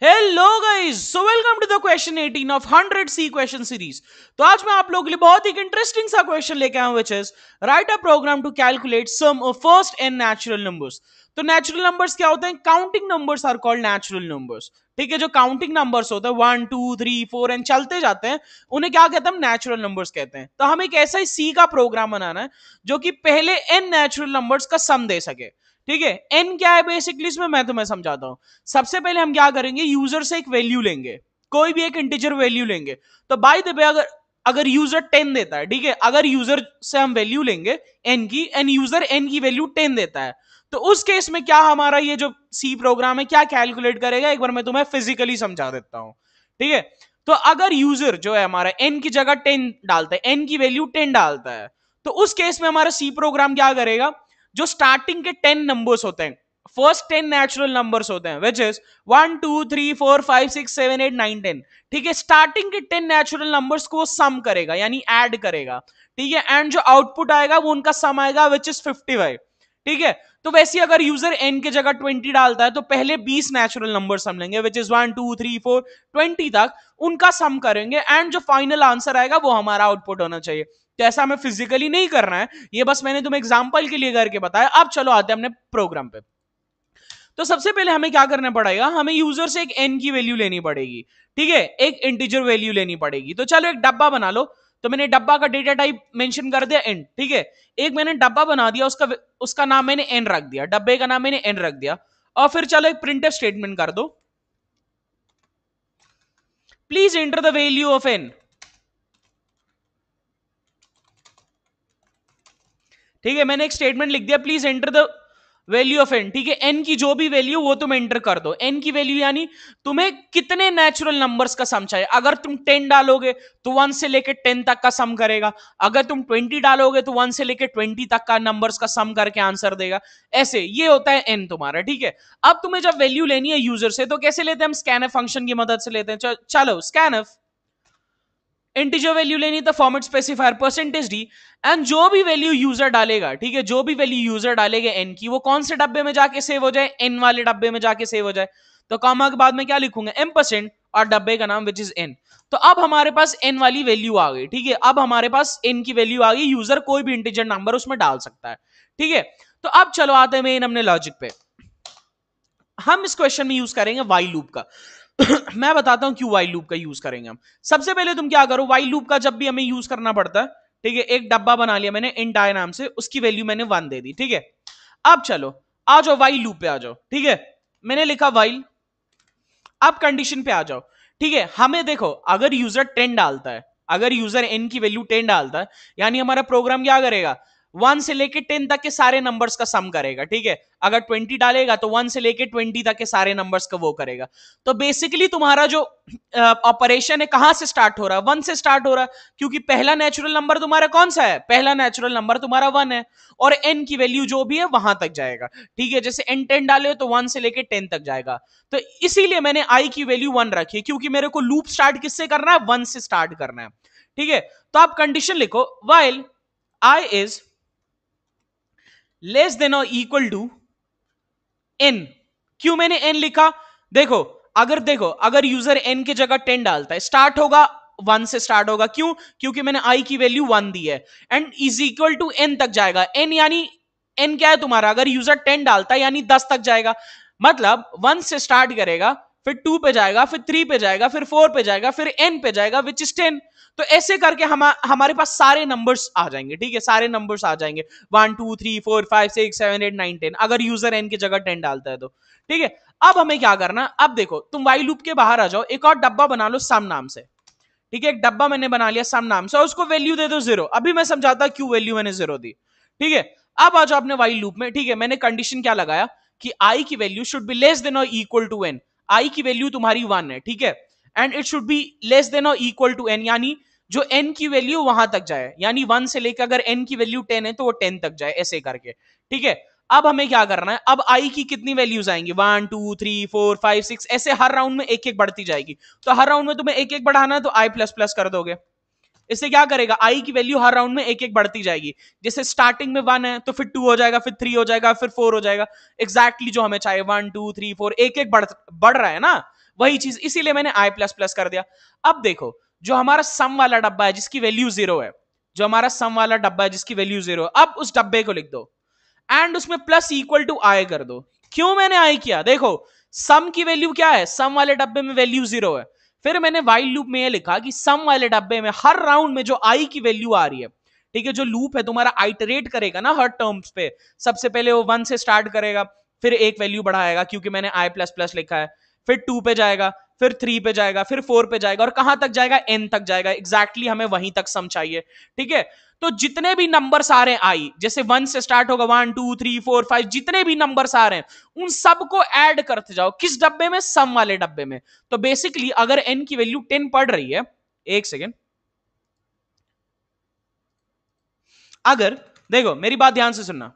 Hello guys, so welcome to the question 18 of 100 C question series. तो आज मैं आप लोगों के लिए बहुत ही इंटरेस्टिंग सा क्वेश्चन लेके आया हूं, which is write a program to calculate sum of first n natural numbers. तो नेचुरल नंबर्स क्या होते हैं? Counting numbers are called natural numbers. ठीक है, जो काउंटिंग नंबर्स होते हैं 1 2 3 4 एंड चलते जाते हैं, उन्हें क्या कहते हैं? हम नेचुरल नंबर्स कहते हैं। तो हमें एक ऐसा ही सी का प्रोग्राम बनाना है जो कि पहले एन नेचुरल नंबर्स का सम दे सके। ठीक है, एन क्या है बेसिकली इसमें मैं तुम्हें समझाता हूं। सबसे पहले हम क्या करेंगे, यूजर से एक वैल्यू लेंगे, कोई भी एक इंटीजर वैल्यू लेंगे। तो बाय द वे अगर अगर यूजर 10 देता है, ठीक है, अगर यूजर से हम वैल्यू लेंगे एन की, एंड यूजर एन की वैल्यू 10 देता है, तो उस केस में क्या हमारा ये जो सी प्रोग्राम है क्या कैलकुलेट करेगा, एक बार मैं तुम्हें फिजिकली समझा देता हूं। ठीक है, तो अगर यूजर जो है हमारा एन की जगह 10 डालता है, एन की वैल्यू 10 डालता है, तो उस केस में हमारा सी प्रोग्राम क्या करेगा, जो स्टार्टिंग के 10 नंबर्स होते हैं, फर्स्ट 10 नेचुरल नंबर्स होते हैं, विच इज 1 2 3 4 5 6 7 8 9 10। ठीक है, स्टार्टिंग के 10 नेचुरल नंबर्स को सम करेगा यानी ऐड करेगा। ठीक है, एंड जो आउटपुट आएगा वो उनका सम आएगा, विच इज 55। ठीक है, तो वैसे अगर यूजर एन की जगह 20 डालता है, तो पहले 20 नेचुरल नंबर सम लेंगे, विच इज 1 2 3 4 20 तक, उनका सम करेंगे, एंड जो फाइनल आंसर आएगा वो हमारा आउटपुट होना चाहिए। तो ऐसा हमें फिजिकली नहीं करना है, ये बस मैंने तुम्हें एग्जांपल के लिए करके बताया। अब चलो आते हैं अपने प्रोग्राम पे। तो सबसे पहले हमें क्या करना पड़ेगा, हमें यूजर से एक एन की वैल्यू लेनी पड़ेगी। ठीक है, एक इंटीजर वैल्यू लेनी पड़ेगी। तो चलो एक डब्बा बना लो। तो मैंने डब्बा का डेटा टाइप मेंशन कर दिया एन। ठीक है, एक मैंने डब्बा बना दिया, उसका उसका नाम मैंने एन रख दिया, डब्बे का नाम मैंने एन रख दिया। और फिर चलो एक प्रिंटफ स्टेटमेंट कर दो, please enter the value of n. ठीक है, मैंने एक स्टेटमेंट लिख दिया, please enter the value of n. ठीक है, एन की जो भी वैल्यू वो तुम एंटर कर दो। एन की वैल्यू यानी तुम्हें कितने नेचुरल नंबर्स का सम चाहिए। अगर तुम 10 डालोगे तो 1 से लेकर 10 तक का सम करेगा, अगर तुम 20 डालोगे तो 1 से लेकर 20 तक का नंबर्स का सम करके आंसर देगा। ऐसे ये होता है एन तुम्हारा। ठीक है, अब तुम्हें जब वैल्यू लेनी है यूजर से, तो कैसे लेते हैं? हम स्कैनफ फंक्शन की मदद से लेते हैं। चलो स्कैनफ इंटीजर वैल्यू लेनी, तो format specifier percentage D, and जो भी वैल्यू यूजर डालेगा, ठीक है, जो भी वैल्यू यूजर डालेगा एन की, वो कौन से डब्बे में जाके सेव हो जाए? एन वाले डब्बे में जाके सेव हो जाए। तो कॉमा के बाद में क्या लिखूंगा? M% और डब्बे का नाम विच इज एन। तो अब हमारे पास एन वाली वैल्यू आ गई। ठीक है, अब हमारे पास एन की वैल्यू आ गई, यूजर कोई भी इंटीजर नंबर उसमें डाल सकता है। ठीक है, तो अब चलो आते हैं मेन अपने लॉजिक पे। हम इस क्वेश्चन में यूज करेंगे वाइल लूप का। मैं बताता हूं क्यों वाइल लूप का यूज करेंगे हम। सबसे पहले तुम क्या करो, वाइल लूप का जब भी हमें यूज करना पड़ता है, ठीक है, एक डब्बा बना लिया मैंने इंट आई नाम से, उसकी वैल्यू मैंने 1 दे दी। ठीक है, अब चलो आ जाओ वाइल लूप पे आ जाओ। ठीक है, मैंने लिखा वाइल, अब कंडीशन पे आ जाओ। ठीक है, हमें देखो, अगर यूजर 10 डालता है, अगर यूजर एन की वैल्यू 10 डालता है, यानी हमारा प्रोग्राम क्या करेगा? 1 से लेके 10 तक के सारे नंबर्स का सम करेगा। ठीक है, अगर 20 डालेगा तो 1 से लेके 20 तक के सारे नंबर्स का वो करेगा। तो बेसिकली तुम्हारा जो ऑपरेशन है कहां से स्टार्ट हो रहा है? 1 से स्टार्ट हो रहा है, क्योंकि पहला नेचुरल नंबर तुम्हारा कौन सा है? पहला नेचुरल नंबर तुम्हारा 1 है, और एन की वैल्यू जो भी है वहां तक जाएगा। ठीक है, जैसे एन 10 डाले तो 1 से लेके 10 तक जाएगा। तो इसीलिए मैंने आई की वैल्यू 1 रखी है, क्योंकि मेरे को लूप स्टार्ट किससे करना है? 1 से स्टार्ट करना है। ठीक है, तो आप कंडीशन लिखो, while I is less than और इक्वल टू एन। क्यों मैंने एन लिखा? देखो अगर यूजर एन की जगह 10 डालता है, स्टार्ट होगा 1 से स्टार्ट होगा। क्यों? क्योंकि मैंने आई की वैल्यू 1 दी है, and is equal to n तक जाएगा। एन यानी एन क्या है तुम्हारा? अगर यूजर 10 डालता है यानी 10 तक जाएगा, मतलब 1 से स्टार्ट करेगा, फिर 2 पे जाएगा, फिर 3 पे जाएगा, फिर 4 पे जाएगा, फिर एन पे जाएगा, विच इज 10। तो ऐसे करके हमारे पास सारे नंबर्स आ जाएंगे। ठीक है, सारे नंबर्स आ जाएंगे, 1 2 3 4 5 6 7 8 9 10, अगर यूजर एन की जगह 10 डालता है तो। ठीक है, अब हमें क्या करना? अब देखो, तुम वाइल लूप के बाहर आ जाओ, एक और डब्बा बना लो सम नाम से। ठीक है, एक डब्बा मैंने बना लिया सम नाम से, और उसको वैल्यू दे दो 0। अभी मैं समझाता क्यों वैल्यू मैंने 0 दी। ठीक है, अब आ जाओ अपने वाइल लूप में। ठीक है, मैंने कंडीशन क्या लगाया कि आई की value should be less than और इक्वल टू एन। आई की वैल्यू तुम्हारी 1 है। ठीक है, and it should be less than और इक्वल टू एन, यानी जो एन की वैल्यू वहां तक जाए, यानी 1 से लेकर अगर एन की वैल्यू 10 है तो वो 10 तक जाए, ऐसे करके। ठीक है, अब हमें क्या करना है? अब आई की कितनी वैल्यूज आएंगी? 1 2 3 4 5 6, ऐसे हर राउंड में एक एक बढ़ती जाएगी। तो हर राउंड में तुम्हें एक एक बढ़ाना है, तो आई प्लस प्लस कर दोगे। इससे क्या करेगा? आई की वैल्यू हर राउंड में एक एक बढ़ती जाएगी। जैसे स्टार्टिंग में 1 है तो फिर 2 हो जाएगा, फिर 3 हो जाएगा, फिर 4 हो जाएगा, एग्जैक्टली जो हमें चाहिए, 1 2 3 4, एक एक बढ़ रहा है ना। वही चीज, इसीलिए मैंने आई प्लस प्लस कर दिया। अब देखो जो हमारा सम वाला डब्बा है जिसकी वैल्यू 0 है, जो हमारा सम वाला डब्बा है जिसकी वैल्यू 0, अब उस डब्बे को लिख दो एंड उसमें प्लस इक्वल टू आई कर दो। क्यों मैंने आई किया, देखो सम की वैल्यू क्या है, सम वाले डब्बे में वैल्यू 0 है। फिर मैंने वाइल लूप में ये लिखा कि सम वाले डब्बे में हर राउंड में जो आई की वैल्यू आ रही है, ठीक है, जो लूप है तुम्हारा आइटरेट करेगा ना हर टर्म्स पे, सबसे पहले वो 1 से स्टार्ट करेगा, फिर एक वैल्यू बढ़ाएगा क्योंकि मैंने आई प्लस प्लस लिखा है, फिर 2 पे जाएगा, फिर 3 पे जाएगा, फिर 4 पे जाएगा और कहां तक जाएगा, n तक जाएगा। एग्जैक्टली हमें वहीं तक सम चाहिए, ठीक है। तो जितने भी नंबर्स आ रहे हैं आई, जैसे 1 से स्टार्ट होगा 1 2 3 4 5, जितने भी नंबर्स आ रहे हैं उन सबको ऐड करते जाओ, किस डब्बे में, सम वाले डब्बे में। तो बेसिकली अगर n की वैल्यू 10 पड़ रही है, एक सेकेंड, अगर देखो मेरी बात ध्यान से सुनना,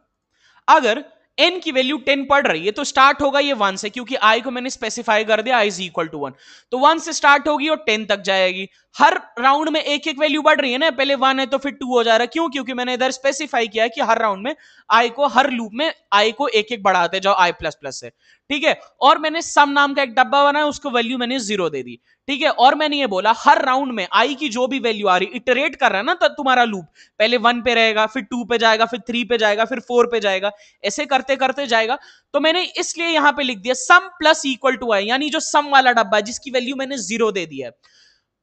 अगर n की वैल्यू 10 पड़ रही है तो स्टार्ट होगा ये 1 से, क्योंकि i को मैंने स्पेसिफाई कर दिया i इज इक्वल टू 1, तो 1 से स्टार्ट होगी और 10 तक जाएगी। हर राउंड में एक एक वैल्यू बढ़ रही है ना, पहले 1 है तो फिर 2 हो जा रहा है, क्यों, क्योंकि मैंने इधर स्पेसिफाई किया है कि हर राउंड में i को, हर लूप में i को एक एक बढ़ाते जाओ i प्लस प्लस से, ठीक है। और मैंने सम नाम का एक डब्बा बनाया, उसको वैल्यू मैंने 0 दे दी, ठीक है। और मैंने ये बोला हर राउंड में आई की जो भी वैल्यू आ रही, इटरेट कर रहा है ना तो तुम्हारा लूप, पहले 1 पे रहेगा, फिर 2 पे जाएगा, फिर 3 पे जाएगा, फिर 4 पे जाएगा, ऐसे करते करते जाएगा। तो मैंने इसलिए यहां पे लिख दिया सम प्लस इक्वल टू आई, यानी जो सम वाला डब्बा है जिसकी वैल्यू मैंने 0 दे दी है,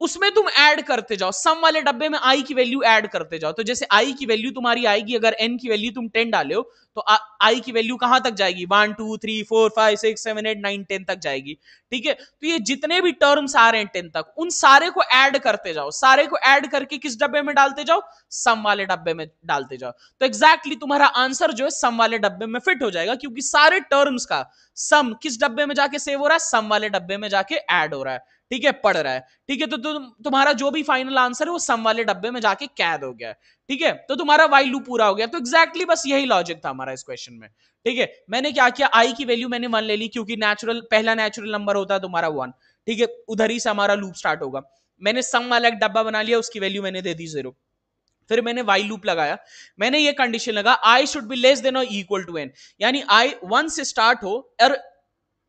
उसमें तुम ऐड करते जाओ, सम वाले डब्बे में आई की वैल्यू ऐड करते जाओ। तो जैसे आई की वैल्यू तुम्हारी आएगी, अगर एन की वैल्यू तुम 10 डाले हो तो आई की वैल्यू कहां तक जाएगी, 1 2 3 4 5 6 7 8 9 10 तक जाएगी, ठीक है। तो ये जितने भी टर्म्स आ रहे हैं 10 तक, उन सारे को ऐड करते जाओ, सारे को ऐड करके किस डब्बे में डालते जाओ, सम वाले डब्बे में डालते जाओ। तो एग्जैक्टली तुम्हारा आंसर जो है सम वाले डब्बे में फिट हो जाएगा, क्योंकि सारे टर्म्स का सम किस डब्बे में जाके सेव हो रहा है, सम वाले डब्बे में जाके ऐड हो रहा है, ठीक है, पढ़ रहा है, ठीक है। तो तुम्हारा जो भी फाइनल आंसर है वो सम वाले डब्बे में जाके कैद हो गया, ठीक है। तो तुम्हारा वाइल लूप पूरा हो गया। तो एग्जैक्टली बस यही लॉजिक था हमारा इस क्वेश्चन में, ठीक है। मैंने क्या किया, आई की वैल्यू मैंने 1 ले ली, क्योंकि नेचुरल, पहला नेचुरल नंबर होता है तुम्हारा 1, ठीक है, उधर ही से हमारा लूप स्टार्ट होगा। मैंने सम वाला एक डब्बा बना लिया, उसकी वैल्यू मैंने दे दी 0। फिर मैंने वाइल लूप लगाया, मैंने ये कंडीशन लगा I should be less than और इक्वल टू एन, यानी आई 1 से स्टार्ट हो और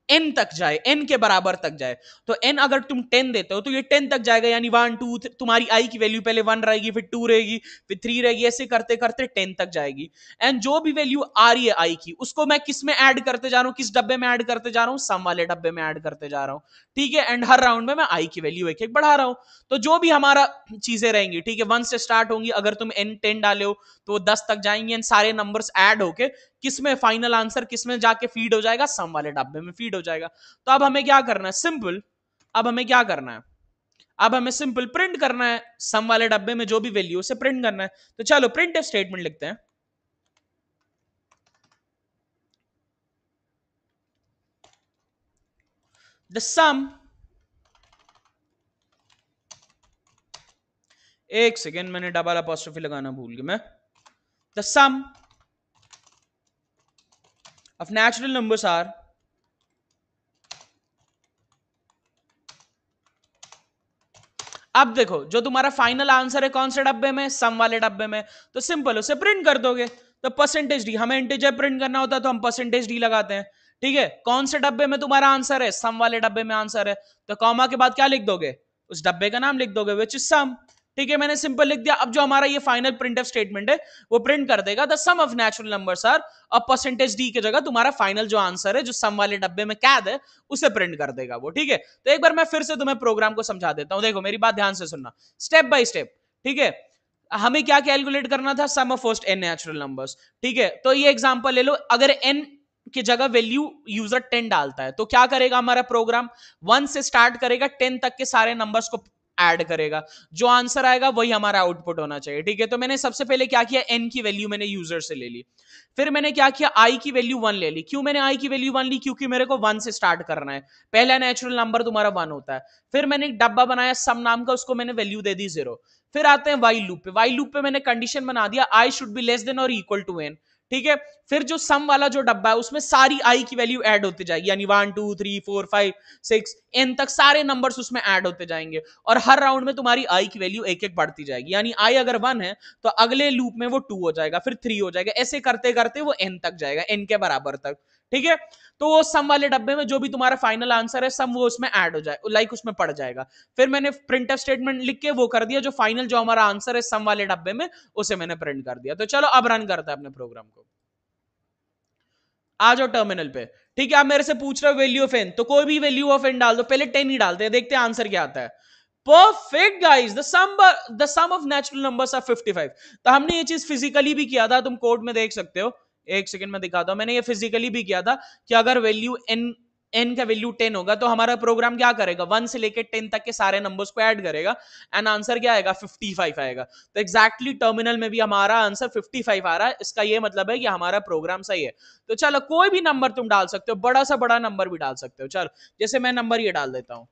n तक जाए, n के बराबर तक जाए। तो n अगर तुम 10 देते हो तो ये 10 तक जाएगा, यानी 1 2 तुम्हारी i की वैल्यू पहले 1 रहेगी, फिर 2 रहेगी, फिर 3 रहेगी, ऐसे करते करते 10 तक जाएगी। एंड जो भी वैल्यू आ रही है i की, उसको मैं किस में ऐड करते जा रहा हूं, किस डब्बे में ऐड करते जा रहा हूं, सम वाले डब्बे में ऐड करते जा रहा हूं, ठीक है। एंड हर राउंड में मैं i की वैल्यू एक एक बढ़ा रहा हूं। तो जो भी हमारा चीजें रहेंगी, ठीक है, 1 से स्टार्ट होंगी, अगर तुम n 10 डाले हो तो वो 10 तक जाएंगे, एंड सारे नंबर्स ऐड होके किसमें फाइनल आंसर किसमें जाके फीड हो जाएगा, सम वाले डब्बे में फीड हो जाएगा। तो अब हमें क्या करना है, सिंपल, अब हमें क्या करना है, अब हमें सिंपल प्रिंट करना है, सम वाले डब्बे में जो भी वैल्यू उसे प्रिंट करना है। तो चलो प्रिंट स्टेटमेंट लिखते हैं, द सम, एक सेकेंड मैंने डबल अपॉस्ट्रोफी लगाना भूल गया मैं, the sum of natural numbers are अब देखो जो तुम्हारा फाइनल आंसर है कौन से डब्बे में, सम वाले डब्बे में, तो सिंपल उसे प्रिंट कर दोगे। तो परसेंटेज डी, हमें इंटीजर प्रिंट करना होता है तो हम परसेंटेज डी लगाते हैं, ठीक है। कौन से डब्बे में तुम्हारा आंसर है, सम वाले डब्बे में आंसर है, तो कॉमा के बाद क्या लिख दोगे, उस डब्बे का नाम लिख दोगे, विच इज सम, ठीक है। मैंने सिंपल लिख दिया। अब जो हमारा ये फाइनल प्रिंटफ स्टेटमेंट है वो प्रिंट कर देगा the sum of natural numbers are, और परसेंटेज डी की जगह तुम्हारा फाइनल जो आंसर है जो सम वाले डब्बे में कैद है उसे प्रिंट कर देगा वो, ठीक है। तो एक बार मैं फिर से तुम्हें प्रोग्राम को समझा देता हूं, देखो मेरी बात ध्यान से सुनना स्टेप बाय स्टेप, ठीक है। हमें क्या कैलकुलेट करना था, sum of first n natural numbers, ठीक है। तो ये एग्जांपल ले लो, अगर n की जगह वैल्यू यूजर 10 डालता है तो क्या करेगा हमारा प्रोग्राम, 1 से स्टार्ट करेगा, 10 तक के सारे नंबर्स को ऐड करेगा, जो आंसर आएगा वही हमारा आउटपुट होना चाहिए, ठीक है। तो मैंने सबसे पहले क्या किया, n की वैल्यू मैंने यूजर से ले ली, फिर मैंने क्या किया, i की वैल्यू 1 ले ली। क्यों मैंने i की वैल्यू 1 ली, क्योंकि मेरे को 1 से स्टार्ट करना है, पहला नेचुरल नंबर तुम्हारा 1 होता है। फिर मैंने एक डब्बा बनाया सम नाम का, उसको मैंने वैल्यू दे दी 0। फिर आते हैं वाइल लूप पे, वाइल लूप पे मैंने कंडीशन बना दिया i should be less than और इक्वल टू n, ठीक है। फिर जो सम वाला जो डब्बा है उसमें सारी आई की वैल्यू ऐड होती जाएगी, यानी 1 2 3 4 5 6 n तक सारे नंबर्स उसमें ऐड होते जाएंगे, और हर राउंड में तुम्हारी आई की वैल्यू एक एक बढ़ती जाएगी, यानी आई अगर 1 है तो अगले लूप में वो 2 हो जाएगा, फिर 3 हो जाएगा, ऐसे करते करते वो n तक जाएगा, n के बराबर तक, ठीक है। तो वो सम वाले डब्बे में जो भी तुम्हारा फाइनल आंसर है सम वो उसमें ऐड हो जाए, लाइक उसमें पड़ जाएगा। फिर मैंने प्रिंट स्टेटमेंट लिख के वो कर दिया, जो फाइनल जो हमारा आंसर है सम वाले डब्बे में उसे मैंने प्रिंट कर दिया। तो चलो अब रन करते हैं अपने प्रोग्राम को। आ जाओ टर्मिनल पे। ठीक है, आप मेरे से पूछ रहे हो वैल्यू ऑफ एन, तो कोई भी वैल्यू ऑफ एन डाल दो, पहले 10 ही डालते हैं, देखते हैं आंसर क्या आता है। Perfect guys, the sum of natural numbers are 55। तो हमने ये चीज फिजिकली भी किया था, तुम कोड में देख सकते हो, एक सेकंड में दिखाता हूं। मैंने ये फिजिकली भी किया था कि अगर वैल्यू एन का वैल्यू 10 होगा तो हमारा प्रोग्राम क्या करेगा, 1 से लेकर 10 तक के सारे नंबर्स को ऐड करेगा, एंड आंसर क्या आएगा, 55 आएगा। तो एग्जैक्टली टर्मिनल में भी हमारा आंसर 55 आ रहा है। इसका ये मतलब है कि हमारा प्रोग्राम सही है। तो चलो कोई भी नंबर तुम डाल सकते हो, बड़ा सा बड़ा नंबर भी डाल सकते हो। चलो जैसे मैं नंबर ये डाल देता हूं,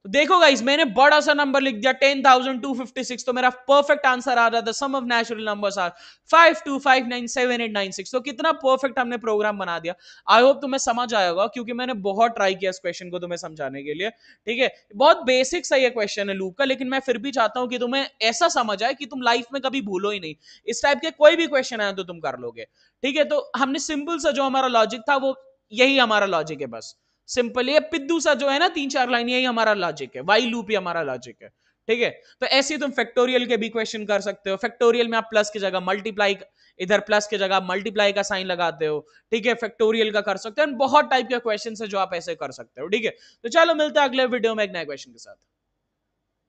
तो देखो गाइस मैंने बड़ा सा नंबर लिख दिया 10,256, तो मेरा परफेक्ट आंसर आ रहा था sum of natural numbers are 52597896। तो कितना परफेक्ट हमने प्रोग्राम बना दिया। आई होप तुम्हें समझ आया होगा, क्योंकि मैंने बहुत ट्राई किया इस क्वेश्चन को तुम्हें समझाने के लिए। ठीक है, बहुत बेसिक सा ये क्वेश्चन है लूप का, लेकिन मैं फिर भी चाहता हूं कि तुम्हें ऐसा समझ आए कि तुम लाइफ में कभी भूलो ही नहीं। इस टाइप के कोई भी क्वेश्चन आए तो तुम कर लोगे। ठीक है, तो हमने सिंपल सा जो हमारा लॉजिक था वो यही हमारा लॉजिक है, बस सिंपल। ये पिद्दू सा जो है ना 3-4 लाइन, यही हमारा लॉजिक है, वाई लूप ही हमारा लॉजिक है। ठीक है, तो ऐसे ही तुम फैक्टोरियल के भी क्वेश्चन कर सकते हो। फैक्टोरियल में आप प्लस की जगह मल्टीप्लाई, इधर प्लस की जगह मल्टीप्लाई का साइन लगाते हो। ठीक है, फैक्टोरियल का कर सकते हो। बहुत टाइप के क्वेश्चन है जो आप ऐसे कर सकते हो। ठीक है, तो चलो मिलते हैं अगले वीडियो में एक नए क्वेश्चन के साथ।